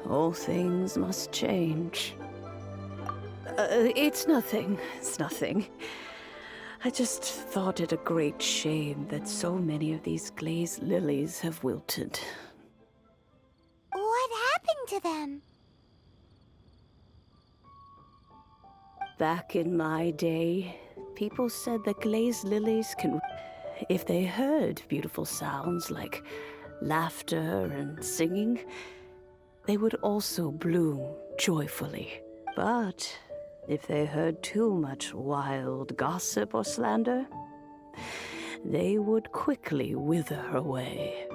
All things must change. It's nothing. It's nothing. I just thought it a great shame that so many of these glazed lilies have wilted. What happened to them? Back in my day, people said that glazed lilies can... If they heard beautiful sounds like laughter and singing, they would also bloom joyfully. But if they heard too much wild gossip or slander, they would quickly wither away.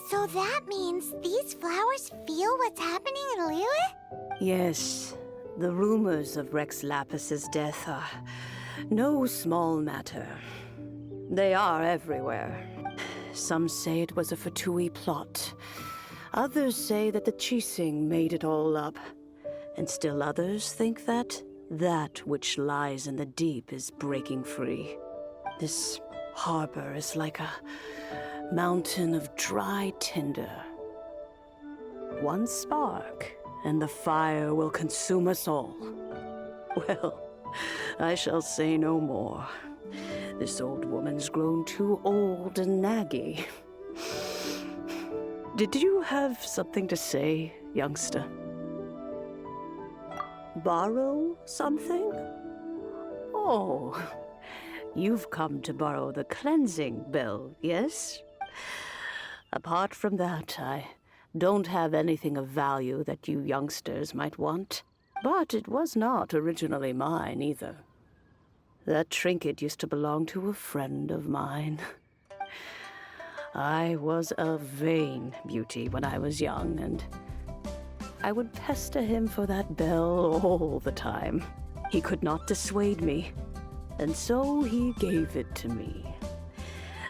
So that means these flowers feel what's happening in Liyue? Yes, the rumors of Rex Lapis's death are no small matter. They are everywhere. Some say it was a Fatui plot. Others say that the Chising made it all up. And still others think that which lies in the deep is breaking free. This harbor is like a mountain of dry tinder. One spark, and the fire will consume us all. Well, I shall say no more. This old woman's grown too old and naggy. Did you have something to say, youngster? Borrow something? Oh, you've come to borrow the cleansing bell, yes? Apart from that, I don't have anything of value that you youngsters might want. But it was not originally mine, either. That trinket used to belong to a friend of mine. I was a vain beauty when I was young, and I would pester him for that bell all the time. He could not dissuade me, and so he gave it to me.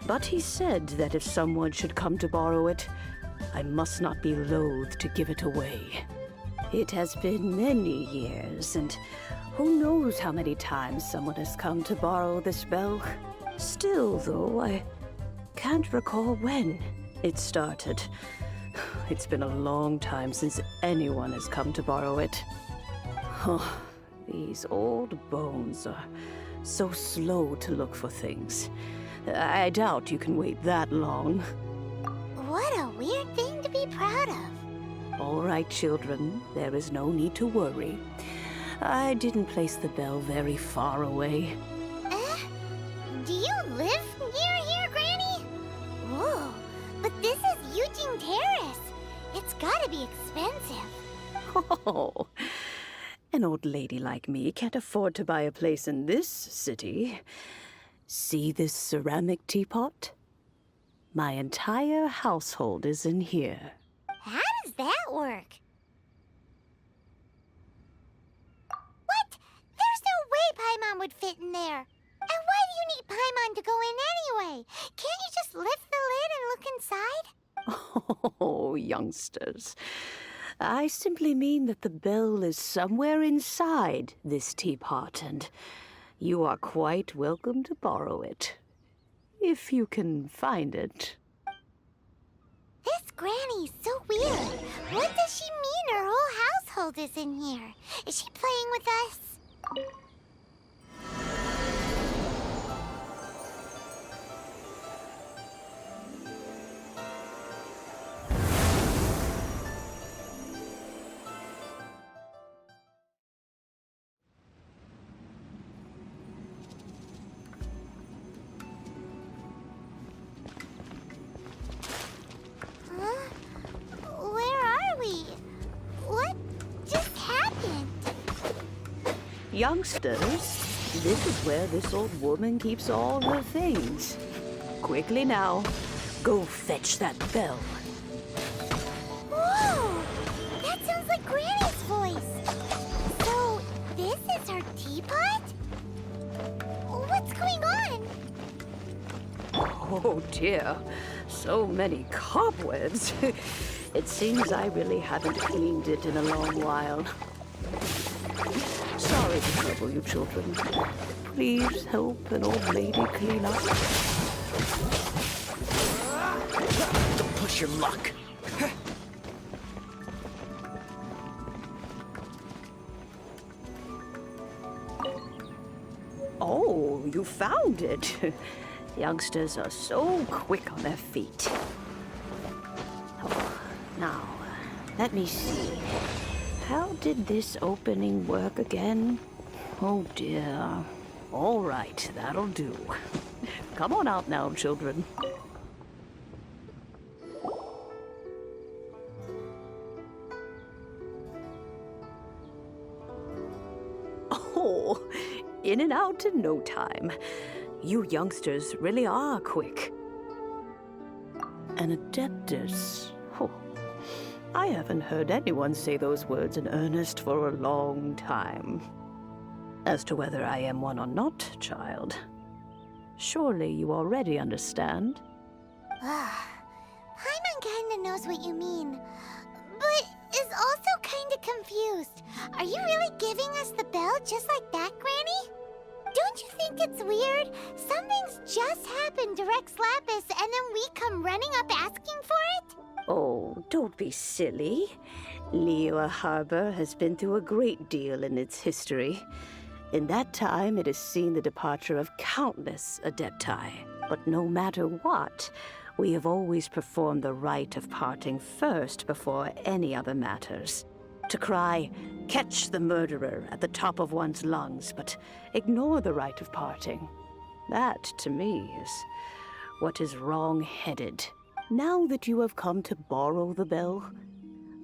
But he said that if someone should come to borrow it, I must not be loath to give it away. It has been many years, and who knows how many times someone has come to borrow this bell. Still, though, I can't recall when it started. It's been a long time since anyone has come to borrow it. Oh, these old bones are so slow to look for things. I doubt you can wait that long. What a weird thing to be proud of. All right, children, there is no need to worry. I didn't place the bell very far away. Do you live near here, Granny? Whoa, but this is Eugene Terrace. It's gotta be expensive. Oh, an old lady like me can't afford to buy a place in this city. See this ceramic teapot? My entire household is in here. How does that work? What? There's no way Paimon would fit in there. And why do you need Paimon to go in anyway? Can't you just lift the lid and look inside? Oh, youngsters. I simply mean that the bell is somewhere inside this teapot, and you are quite welcome to borrow it. If you can find it. This Granny's so weird. What does she mean her whole household is in here? Is she playing with us? Youngsters, this is where this old woman keeps all her things. Quickly now, go fetch that bell. Whoa! That sounds like Granny's voice. So, this is her teapot? What's going on? Oh dear, so many cobwebs. It seems I really haven't cleaned it in a long while. Sorry to trouble you, children. Please help an old lady clean up. Don't push your luck. you found it. Youngsters are so quick on their feet. Oh, now, let me see. How did this opening work again? Oh dear. All right, that'll do. Come on out now, children. Oh, in and out in no time. You youngsters really are quick. An adeptus. Oh, I haven't heard anyone say those words in earnest for a long time. As to whether I am one or not, child, surely you already understand. Paimon kinda knows what you mean, but is also kinda confused. Are you really giving us the bell just like that, Granny? Don't you think it's weird? Something's just happened to Rex Lapis and then we come running up asking for it? Oh, don't be silly. Liyue Harbor has been through a great deal in its history. In that time, it has seen the departure of countless adepti. But no matter what, we have always performed the rite of parting first before any other matters. To cry, "Catch the murderer," at the top of one's lungs, but ignore the rite of parting. That, to me, is what is wrong-headed. Now that you have come to borrow the bell,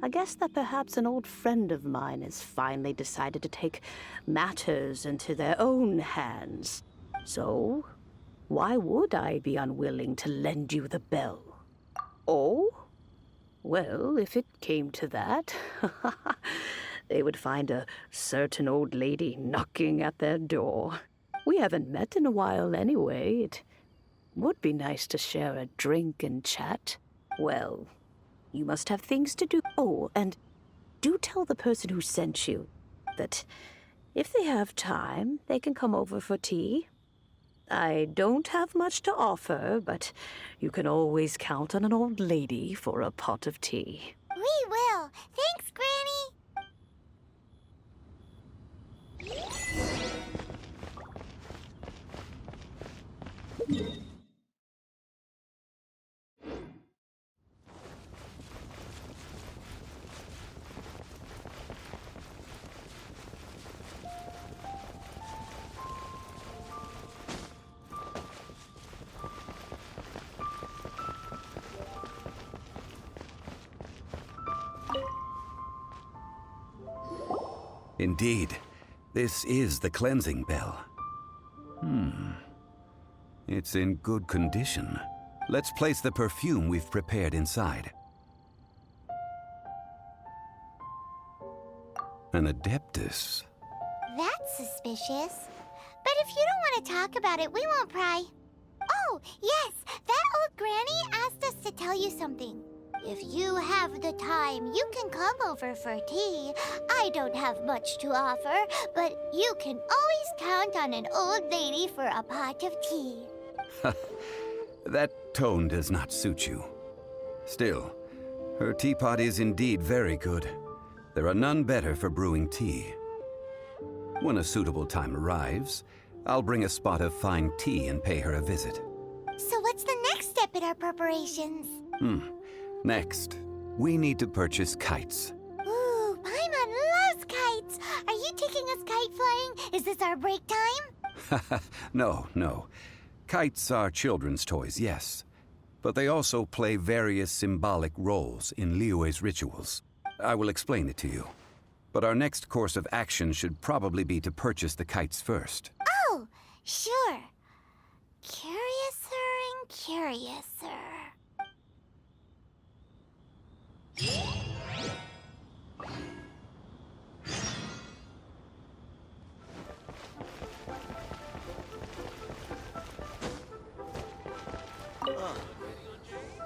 I guess that perhaps an old friend of mine has finally decided to take matters into their own hands. So, why would I be unwilling to lend you the bell? Oh? Well, if it came to that, they would find a certain old lady knocking at their door. We haven't met in a while anyway. It would be nice to share a drink and chat. Well, you must have things to do. Oh, and do tell the person who sent you that if they have time, they can come over for tea. I don't have much to offer, but you can always count on an old lady for a pot of tea. We will. Thanks, Granny. Indeed, this is the cleansing bell. It's in good condition. Let's place the perfume we've prepared inside. An adeptus. That's suspicious. But if you don't want to talk about it, we won't pry. Oh, yes, that old granny asked us to tell you something. If you have the time, you can come over for tea. I don't have much to offer, but you can always count on an old lady for a pot of tea. That tone does not suit you. Still, her teapot is indeed very good. There are none better for brewing tea. When a suitable time arrives, I'll bring a spot of fine tea and pay her a visit. So what's the next step in our preparations? Next, we need to purchase kites. Ooh, Paimon loves kites! Are you taking us kite flying? Is this our break time? No. Kites are children's toys, yes. But they also play various symbolic roles in Liyue's rituals. I will explain it to you. But our next course of action should probably be to purchase the kites first. Oh, sure. Curiouser and curiouser.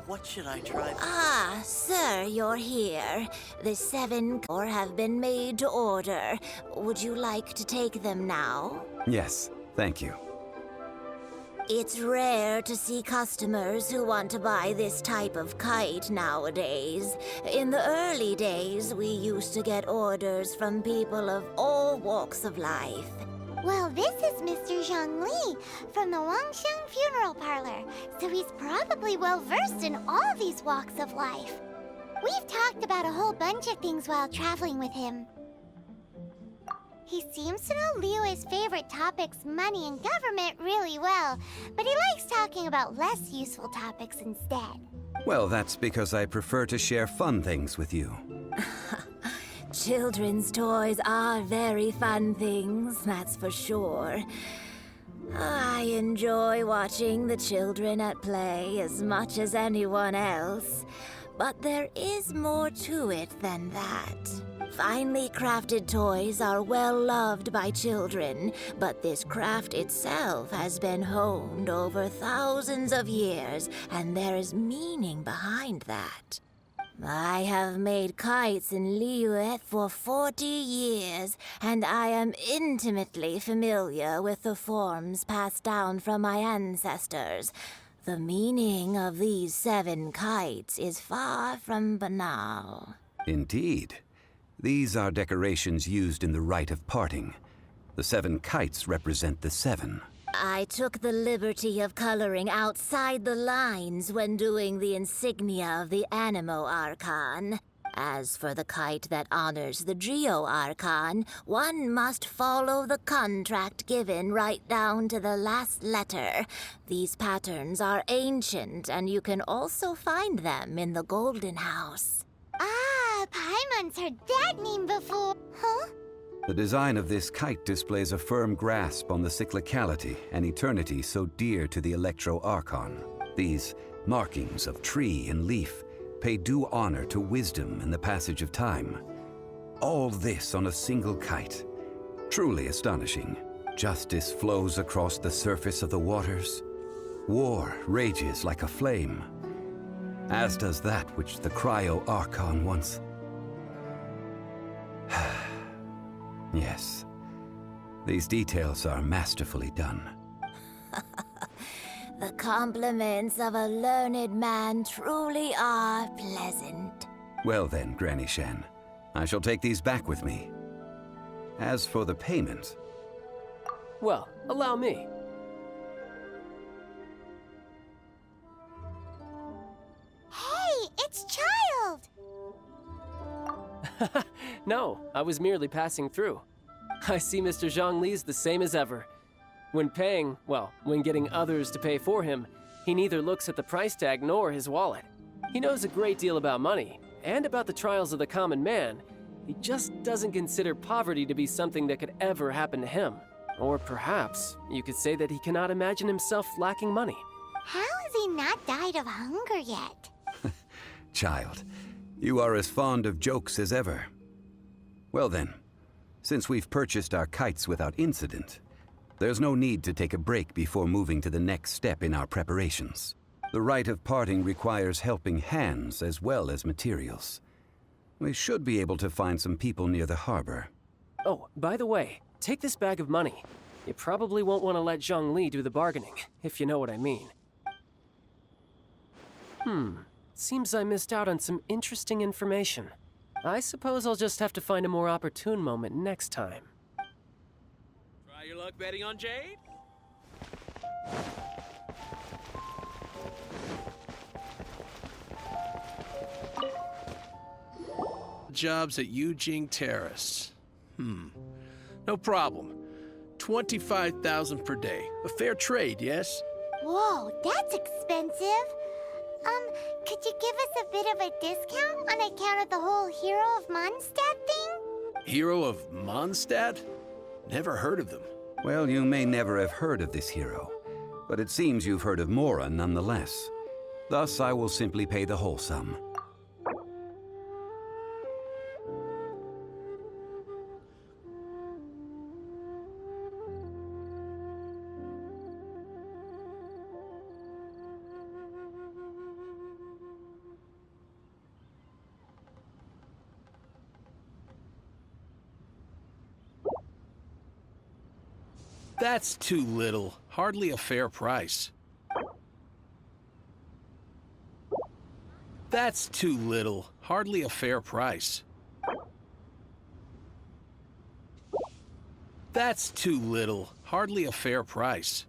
What should I try? Ah, sir, you're here. The 7 core have been made to order. Would you like to take them now? Yes, thank you. It's rare to see customers who want to buy this type of kite nowadays. In the early days, we used to get orders from people of all walks of life. Well, this is Mr. Zhongli from the Wangsheng Funeral Parlor, so he's probably well-versed in all these walks of life. We've talked about a whole bunch of things while traveling with him. He seems to know Liyue's favorite topics, money and government, really well, but he likes talking about less useful topics instead. Well, that's because I prefer to share fun things with you. Children's toys are very fun things, that's for sure. I enjoy watching the children at play as much as anyone else. But there is more to it than that. Finely crafted toys are well loved by children, but this craft itself has been honed over thousands of years, and there is meaning behind that. I have made kites in Liyue for 40 years, and I am intimately familiar with the forms passed down from my ancestors. The meaning of these 7 kites is far from banal. Indeed. These are decorations used in the rite of parting. The 7 kites represent the 7. I took the liberty of coloring outside the lines when doing the insignia of the Animo Archon. As for the kite that honors the Geo Archon, one must follow the contract given right down to the last letter. These patterns are ancient, and you can also find them in the Golden House. Ah, Paimon's heard that name before. Huh? The design of this kite displays a firm grasp on the cyclicality and eternity so dear to the Electro Archon. These markings of tree and leaf pay due honor to wisdom and the passage of time. All this on a single kite. Truly astonishing. Justice flows across the surface of the waters. War rages like a flame, as does that which the Cryo Archon once... Yes, these details are masterfully done. The compliments of a learned man truly are pleasant. Well then, Granny Shan, I shall take these back with me. As for the payment... Well, allow me. Hey, it's Child! No, I was merely passing through. I see Mr. Zhongli's the same as ever. When paying, well, when getting others to pay for him, he neither looks at the price tag nor his wallet. He knows a great deal about money, and about the trials of the common man. He just doesn't consider poverty to be something that could ever happen to him. Or perhaps, you could say that he cannot imagine himself lacking money. How has he not died of hunger yet? Child, you are as fond of jokes as ever. Well then, since we've purchased our kites without incident, there's no need to take a break before moving to the next step in our preparations. The rite of parting requires helping hands as well as materials. We should be able to find some people near the harbor. Oh, by the way, take this bag of money. You probably won't want to let Zhongli do the bargaining, if you know what I mean. Seems I missed out on some interesting information. I suppose I'll just have to find a more opportune moment next time. Try your luck betting on Jade? Jobs at Yujing Terrace. No problem. 25,000 per day. A fair trade, yes? Whoa, that's expensive. Could you give us a bit of a discount on account of the whole Hero of Mondstadt thing? Hero of Mondstadt? Never heard of them. Well, you may never have heard of this hero, but it seems you've heard of Mora nonetheless. Thus, I will simply pay the whole sum. That's too little. Hardly a fair price. That's too little. Hardly a fair price. That's too little. Hardly a fair price.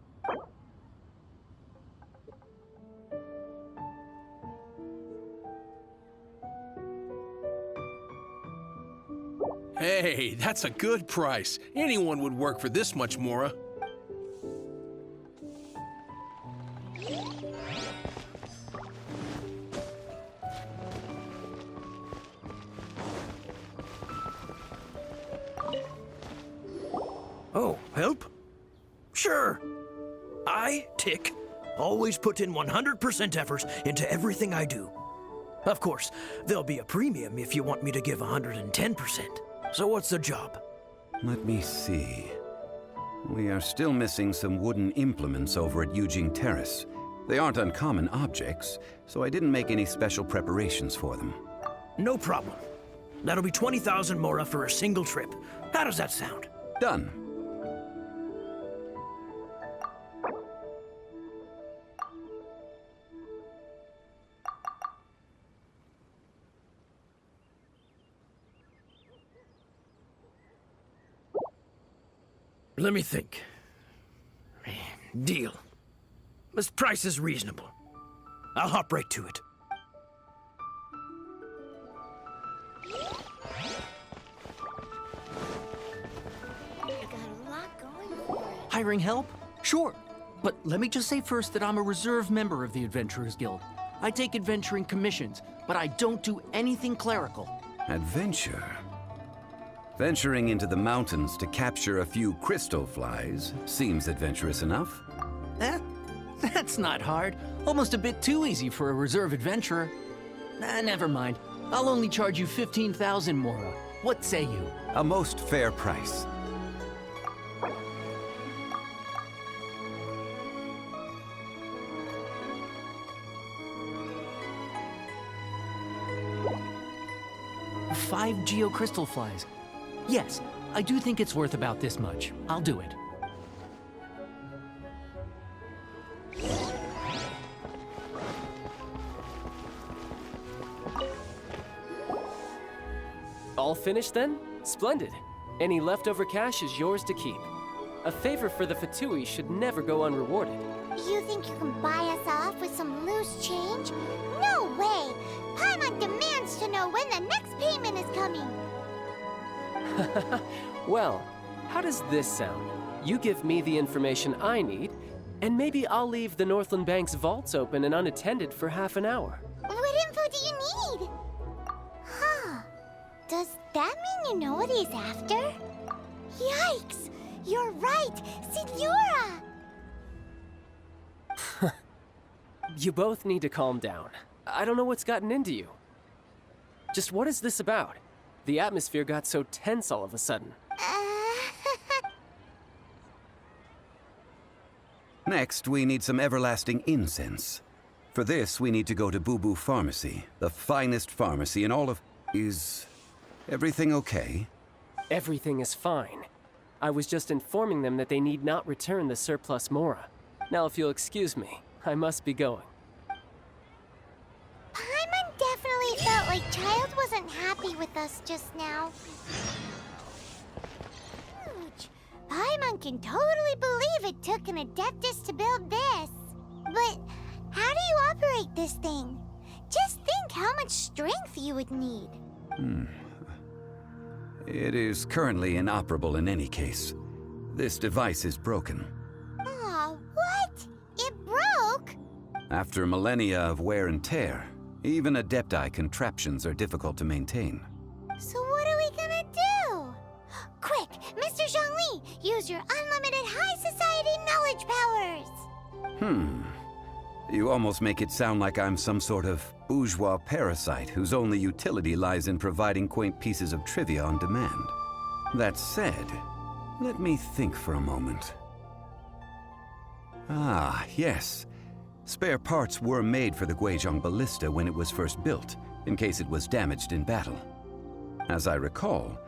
Hey, that's a good price. Anyone would work for this much, Mora. Oh, help? Sure. I, Tick, always put in 100% effort into everything I do. Of course, there'll be a premium if you want me to give 110%. So what's the job? Let me see. We are still missing some wooden implements over at Eugene Terrace. They aren't uncommon objects, so I didn't make any special preparations for them. No problem. That'll be 20,000 Mora for a single trip. How does that sound? Done. Let me think. Deal. This price is reasonable. I'll hop right to it. Hiring help? Sure. But let me just say first that I'm a reserve member of the Adventurers Guild. I take adventuring commissions, but I don't do anything clerical. Adventure? Venturing into the mountains to capture a few crystal flies seems adventurous enough. That's not hard. Almost a bit too easy for a reserve adventurer. Never mind. I'll only charge you 15,000 Mora. What say you? A most fair price. Five geocrystal flies. Yes, I do think it's worth about this much. I'll do it. All finished then? Splendid. Any leftover cash is yours to keep. A favor for the Fatui should never go unrewarded. You think you can buy us off with some loose change? No way! Paimon demands to know when the next payment is coming. Well, how does this sound? You give me the information I need, and maybe I'll leave the Northland Bank's vaults open and unattended for half an hour. What info do you need? Huh. Does that mean you know what he's after? Yikes! You're right! Signora! You both need to calm down. I don't know what's gotten into you. Just what is this about? The atmosphere got so tense all of a sudden. Next, we need some everlasting incense. For this, we need to go to Boo Boo Pharmacy, the finest pharmacy in all of... Is everything okay? Everything is fine. I was just informing them that they need not return the surplus Mora. Now, if you'll excuse me, I must be going. Paimon definitely felt like Child wasn't happy with us just now. Huge. Paimon can totally believe it took an Adeptus to build this. But how do you operate this thing? Just think how much strength you would need. It is currently inoperable in any case. This device is broken. Aw, what? It broke? After millennia of wear and tear, even Adepti contraptions are difficult to maintain. So what are we gonna do? Quick, Mr. Zhongli, use your unlimited high society knowledge powers! You almost make it sound like I'm some sort of bourgeois parasite whose only utility lies in providing quaint pieces of trivia on demand. That said, let me think for a moment. Ah, yes. Spare parts were made for the Guizhong Ballista when it was first built, in case it was damaged in battle. As I recall,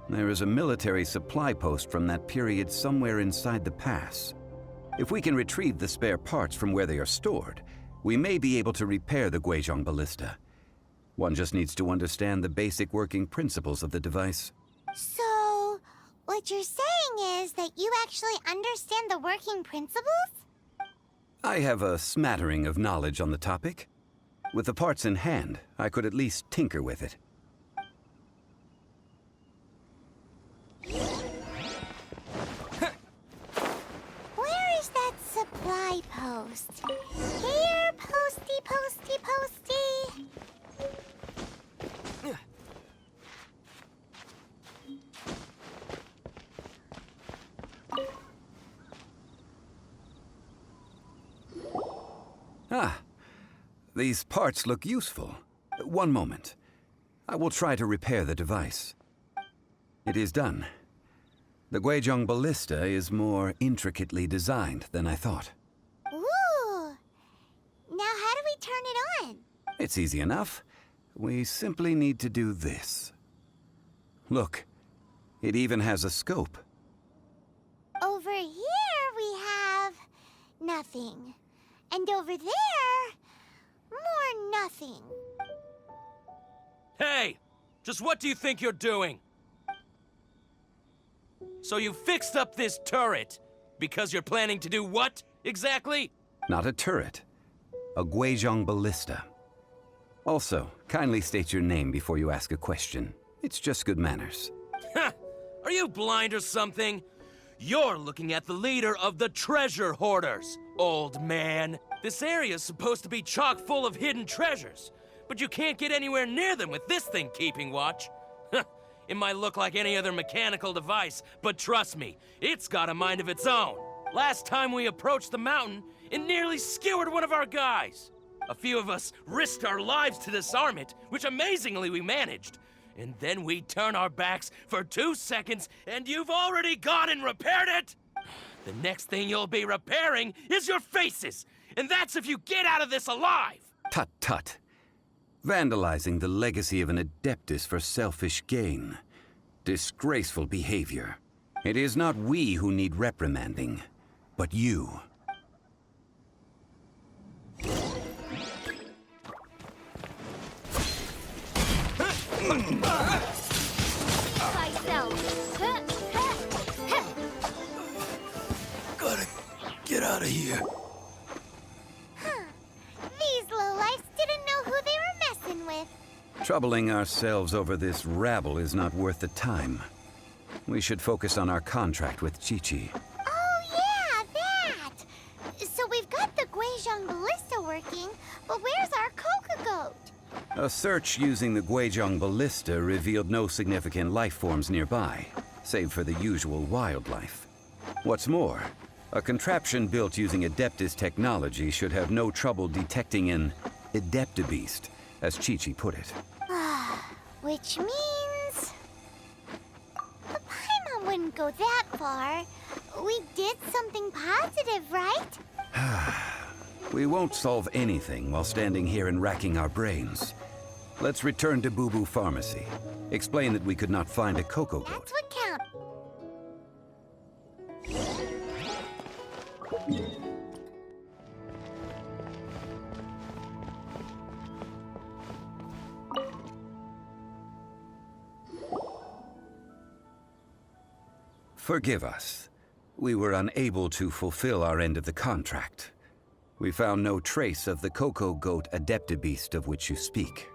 there is a military supply post from that period somewhere inside the pass. If we can retrieve the spare parts from where they are stored, we may be able to repair the Guizhong Ballista. One just needs to understand the basic working principles of the device. So, What you're saying is that you actually understand the working principles? I have a smattering of knowledge on the topic. With the parts in hand, I could at least tinker with it. Where is that supply post? Here, posty, posty, posty. Ah, these parts look useful. One moment. I will try to repair the device. It is done. The Guizhong ballista is more intricately designed than I thought. Ooh! Now how do we turn it on? It's easy enough. We simply need to do this. Look, it even has a scope. Over here we have nothing. And over there, more nothing. Hey! Just what do you think you're doing? So you fixed up this turret because you're planning to do what, exactly? Not a turret. A Guizhong ballista. Also, kindly state your name before you ask a question. It's just good manners. Ha! Are you blind or something? You're looking at the leader of the treasure hoarders, old man. This area's supposed to be chock full of hidden treasures, but you can't get anywhere near them with this thing keeping watch. It might look like any other mechanical device, but trust me, it's got a mind of its own. Last time we approached the mountain, it nearly skewered one of our guys. A few of us risked our lives to disarm it, which amazingly we managed. And then we turn our backs for 2 seconds, and you've already gone and repaired it! The next thing you'll be repairing is your faces, and that's if you get out of this alive! Tut tut. Vandalizing the legacy of an Adeptus for selfish gain. Disgraceful behavior. It is not we who need reprimanding, but you. Gotta get out of here. These lowlifes didn't know who they were messing with. Troubling ourselves over this rabble is not worth the time. We should focus on our contract with Chi-Chi. Oh yeah, that! So we've got the Guizhong ballista working, but where's our COGOCOAT? A search using the Guizhong ballista revealed no significant life forms nearby, save for the usual wildlife. What's more, a contraption built using Adeptus technology should have no trouble detecting an Adeptabeast, as Chi-Chi put it. Which means... The Paimon wouldn't go that far. We did something positive, right? We won't solve anything while standing here and racking our brains. Let's return to Boo Boo Pharmacy. Explain that we could not find a COGOCOAT. That's what counts. Forgive us. We were unable to fulfill our end of the contract. We found no trace of the COGOCOAT Adeptabeast of which you speak.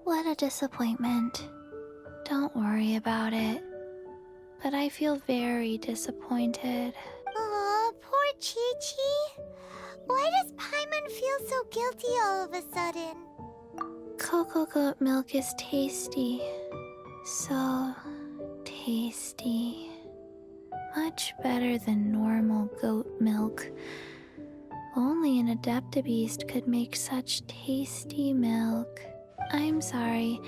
What a disappointment. Don't worry about it. But I feel very disappointed. Aw, poor Chi-Chi. Why does Paimon feel so guilty all of a sudden? COGOCOAT milk is tasty. So tasty. Much better than normal goat milk. Only an Adeptabeast could make such tasty milk. I'm sorry.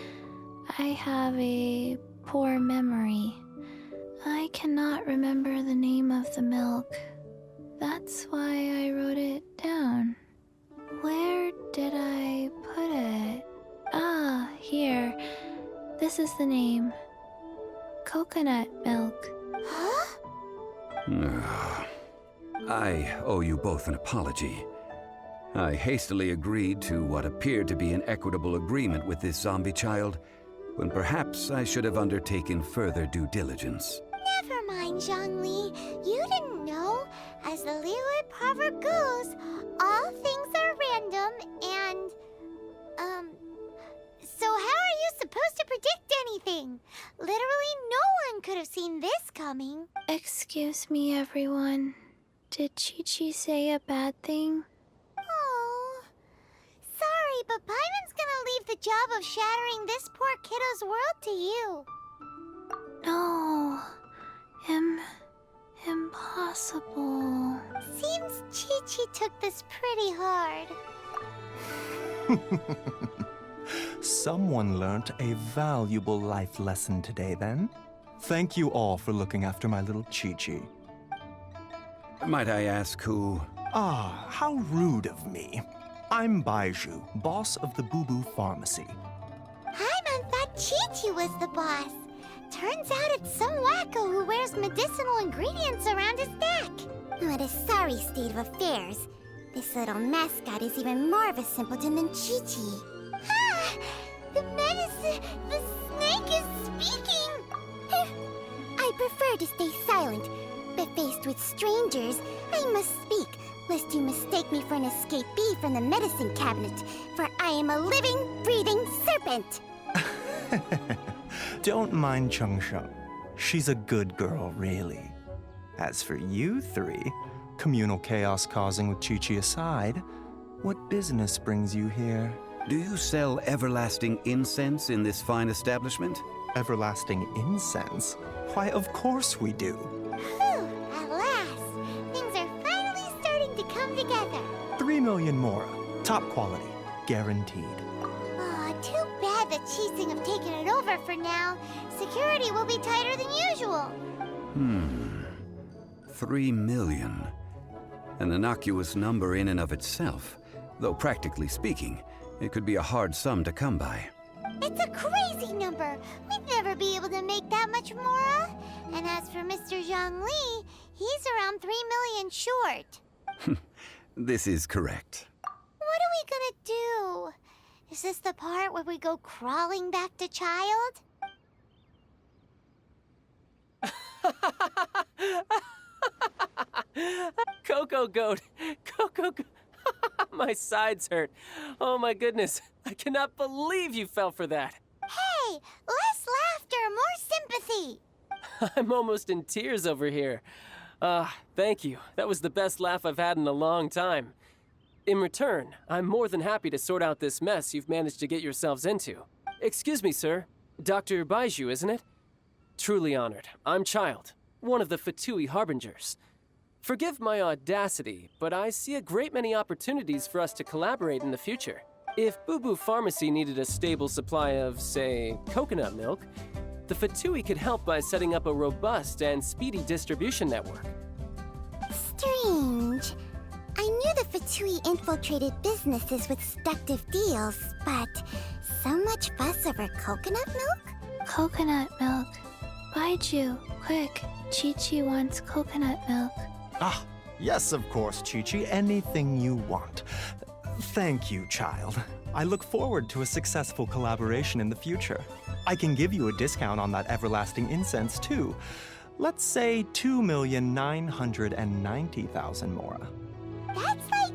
I have a poor memory. I cannot remember the name of the milk. That's why I wrote it down. Where did I put it? Ah, here. This is the name. Coconut milk. Huh? I owe you both an apology. I hastily agreed to what appeared to be an equitable agreement with this zombie child, when perhaps I should have undertaken further due diligence. Never mind, Zhongli. You didn't know. As the Liyue proverb goes, all things are random and, so how are you supposed to predict anything? Literally no one could have seen this coming. Excuse me, everyone. Did Chi-Chi say a bad thing? Oh, sorry, but Paimon's gonna leave the job of shattering this poor kiddo's world to you. No. Impossible. Seems Chi-Chi took this pretty hard. Someone learnt a valuable life lesson today, then. Thank you all for looking after my little Chi-Chi. Might I ask who? Ah, how rude of me. I'm Baiju, boss of the Boo Boo Pharmacy. Paimon thought Chi-Chi was the boss. Turns out it's some wacko who wears medicinal ingredients around his neck. What a sorry state of affairs. This little mascot is even more of a simpleton than Chi-Chi. Ah! The snake is speaking! I prefer to stay silent, but faced with strangers, I must speak, lest you mistake me for an escapee from the medicine cabinet, for I am a living, breathing serpent! Don't mind Changsheng. She's a good girl, really. As for you three, communal chaos causing with Chi-Chi aside, what business brings you here? Do you sell everlasting incense in this fine establishment? Everlasting incense? Why, of course we do. Whew, at last. Things are finally starting to come together. 3 million mora. Top quality. Guaranteed. Aw, too bad the Chising have taken it over for now. Security will be tighter than usual. 3 million. An innocuous number in and of itself, though practically speaking, it could be a hard sum to come by. It's a crazy number. We'd never be able to make that much mora. And as for Mr. Zhongli, he's around 3 million short. This is correct. What are we gonna do? Is this the part where we go crawling back to child? COGOCOAT! COGOCOAT! My sides hurt. Oh my goodness. I cannot believe you fell for that. Hey, less laughter, more sympathy. I'm almost in tears over here. Thank you. That was the best laugh I've had in a long time. In return, I'm more than happy to sort out this mess you've managed to get yourselves into. Excuse me, sir. Dr. Baiju, isn't it? Truly honored. I'm Child, one of the Fatui Harbingers. Forgive my audacity, but I see a great many opportunities for us to collaborate in the future. If Boo Boo Pharmacy needed a stable supply of, say, coconut milk, the Fatui could help by setting up a robust and speedy distribution network. Strange. I knew the Fatui infiltrated businesses with seductive deals, but so much fuss over coconut milk? Coconut milk. Baiju, quick. Chi-Chi wants coconut milk. Ah, yes, of course, Chi-Chi. Anything you want. Thank you, Child. I look forward to a successful collaboration in the future. I can give you a discount on that everlasting incense, too. Let's say 2,990,000 mora. That's like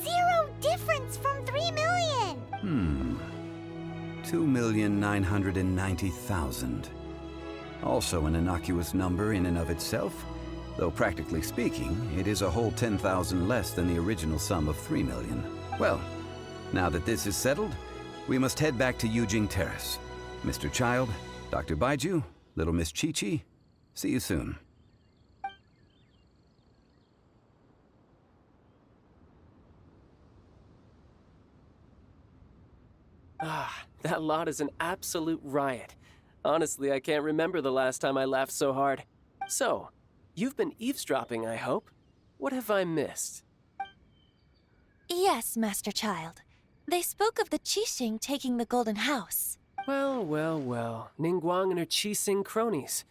0 difference from 3 million. 2,990,000. Also an innocuous number in and of itself, though practically speaking, it is a whole 10,000 less than the original sum of 3 million. Well, now that this is settled, we must head back to Yujing Terrace. Mr. Child, Dr. Baiju, little Miss Chi-Chi, see you soon. That lot is an absolute riot. Honestly, I can't remember the last time I laughed so hard. So, you've been eavesdropping, I hope. What have I missed? Yes, Master Child. They spoke of the Qixing taking the Golden House. Well, well, well. Ningguang and her Qixing cronies.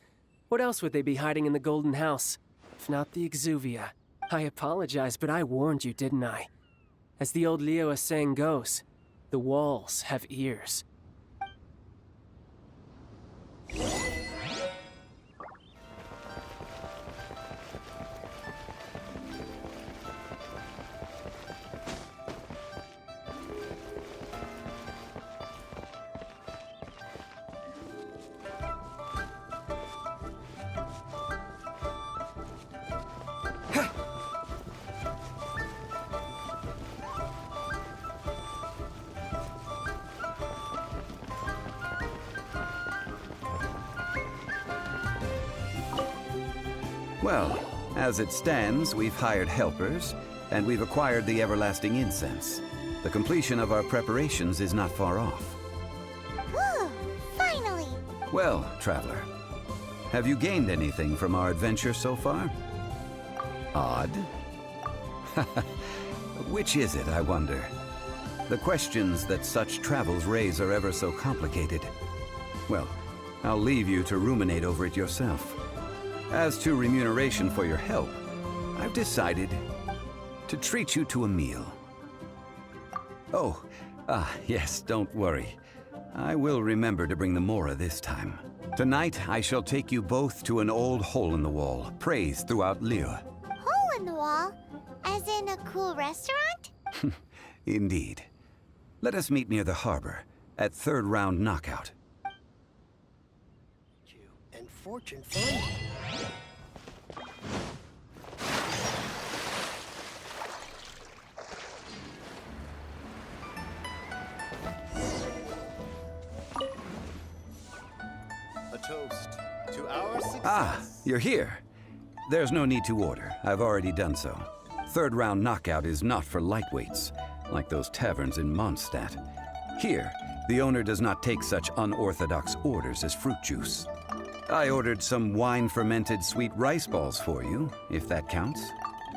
What else would they be hiding in the Golden House? If not the Exuvia. I apologize, but I warned you, didn't I? As the old Liyue saying goes, the walls have ears. Well, as it stands, we've hired helpers, and we've acquired the everlasting incense. The completion of our preparations is not far off. Whew, finally! Well, traveler, have you gained anything from our adventure so far? Odd? Which is it, I wonder? The questions that such travels raise are ever so complicated. Well, I'll leave you to ruminate over it yourself. As to remuneration for your help, I've decided to treat you to a meal. Oh, yes, don't worry. I will remember to bring the Mora this time. Tonight, I shall take you both to an old hole-in-the-wall, praised throughout Liyue. Hole in the wall? As in a cool restaurant? Indeed. Let us meet near the harbor, at third round knockout. And fortune finder. A toast to our success. Ah, you're here. There's no need to order. I've already done so. Third round knockout is not for lightweights, like those taverns in Mondstadt. Here, the owner does not take such unorthodox orders as fruit juice. I ordered some wine-fermented sweet rice balls for you, if that counts.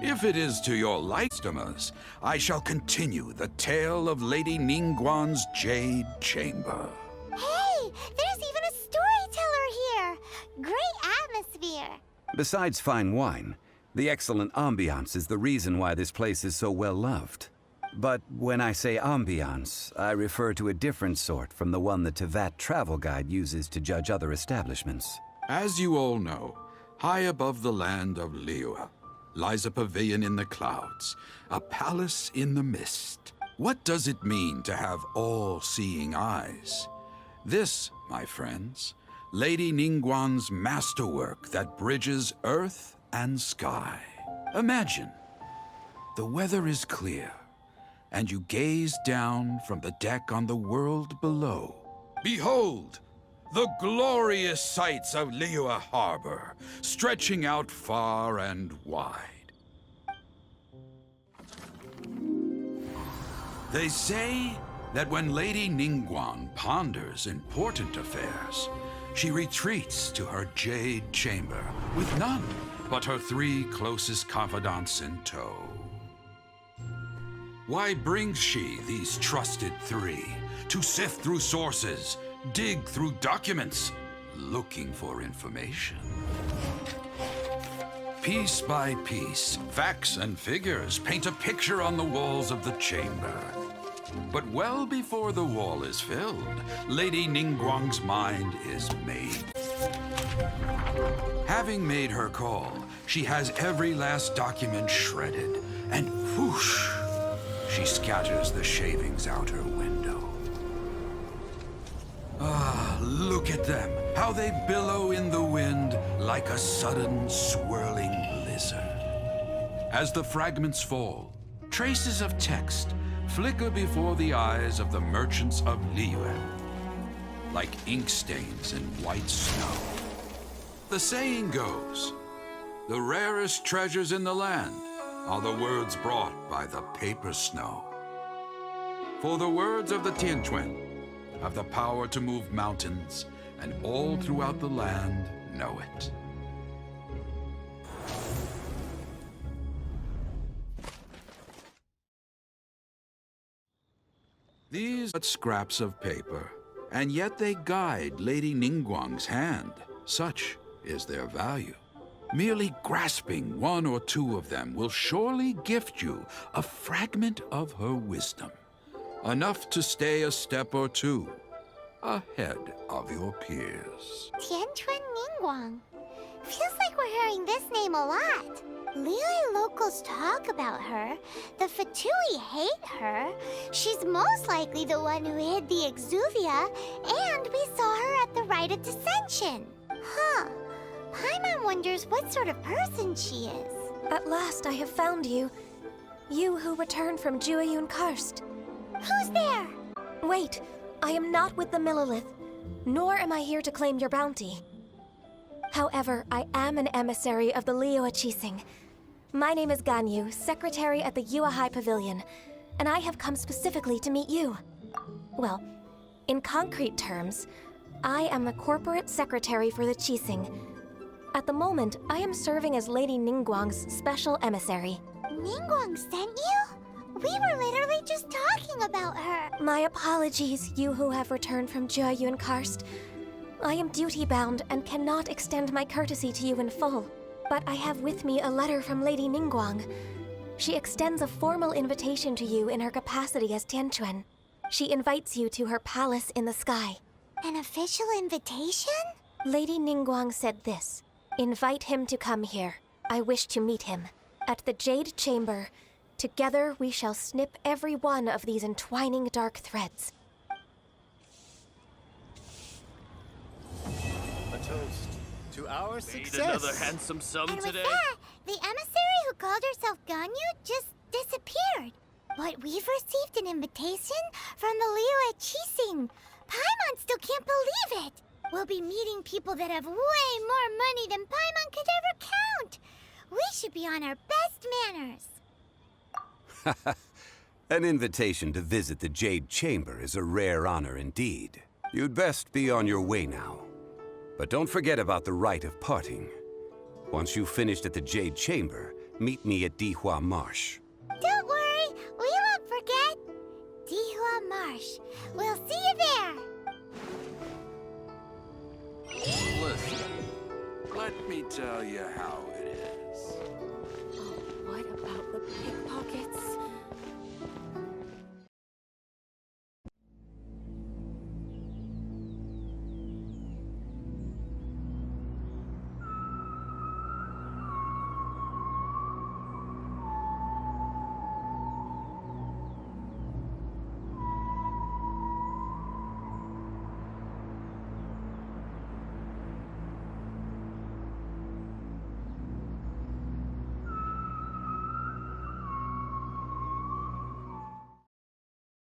If it is to your customers, I shall continue the tale of Lady Ningguang's Jade Chamber. Hey, there's even a storyteller here! Great atmosphere! Besides fine wine, the excellent ambiance is the reason why this place is so well loved. But when I say ambiance, I refer to a different sort from the one the Tevat travel guide uses to judge other establishments. As you all know, high above the land of Liyue lies a pavilion in the clouds, a palace in the mist. What does it mean to have all-seeing eyes? This, my friends, Lady Ningguang's masterwork that bridges earth and sky. Imagine, the weather is clear, and you gaze down from the deck on the world below. Behold, the glorious sights of Liyue Harbor, stretching out far and wide. They say that when Lady Ningguang ponders important affairs, she retreats to her Jade Chamber with none but her 3 closest confidants in tow. Why brings she these trusted 3 to sift through sources, dig through documents, looking for information? Piece by piece, facts and figures paint a picture on the walls of the chamber. But well before the wall is filled, Lady Ningguang's mind is made. Having made her call, she has every last document shredded, and whoosh, she scatters the shavings out her window. Ah, look at them, how they billow in the wind like a sudden swirling blizzard. As the fragments fall, traces of text flicker before the eyes of the merchants of Liyue, like ink stains in white snow. The saying goes, the rarest treasures in the land are the words brought by the paper snow. For the words of the Tianquan have the power to move mountains, and all throughout the land know it. These are scraps of paper, and yet they guide Lady Ningguang's hand. Such is their value. Merely grasping 1 or 2 of them will surely gift you a fragment of her wisdom, enough to stay a step or 2 ahead of your peers. Tianquan Ningguang. Feels like we're hearing this name a lot. Liyue locals talk about her. The Fatui hate her. She's most likely the one who hid the Exuvia, and we saw her at the Rite of Dissension. Huh. Paimon wonders what sort of person she is. At last I have found you. You who returned from Jueyun Karst. Who's there? Wait, I am not with the Millelith, nor am I here to claim your bounty. However, I am an emissary of the Liyue Qixing. My name is Ganyu, secretary at the Yue High Pavilion, and I have come specifically to meet you. Well, in concrete terms, I am the corporate secretary for the Qixing. At the moment, I am serving as Lady Ningguang's special emissary. Ningguang sent you? We were literally just talking about her. My apologies, you who have returned from Jueyun Karst. I am duty-bound and cannot extend my courtesy to you in full. But I have with me a letter from Lady Ningguang. She extends a formal invitation to you in her capacity as Tianquan. She invites you to her palace in the sky. An official invitation? Lady Ningguang said this. Invite him to come here. I wish to meet him. At the Jade Chamber, together we shall snip every one of these entwining dark threads. A toast to our success. Need another handsome sum And today? with that, the emissary who called herself Ganyu just disappeared. But we've received an invitation from the Liyue Qixing. Paimon still can't believe it. We'll be meeting people that have way more money than Paimon could ever count. We should be on our best manners. An invitation to visit the Jade Chamber is a rare honor indeed. You'd best be on your way now. But don't forget about the rite of parting. Once you've finished at the Jade Chamber, meet me at Dihua Marsh. Don't worry, we won't forget. Dihua Marsh. We'll see you there. Listen, let me tell you how it is. Oh, what about the pickpockets?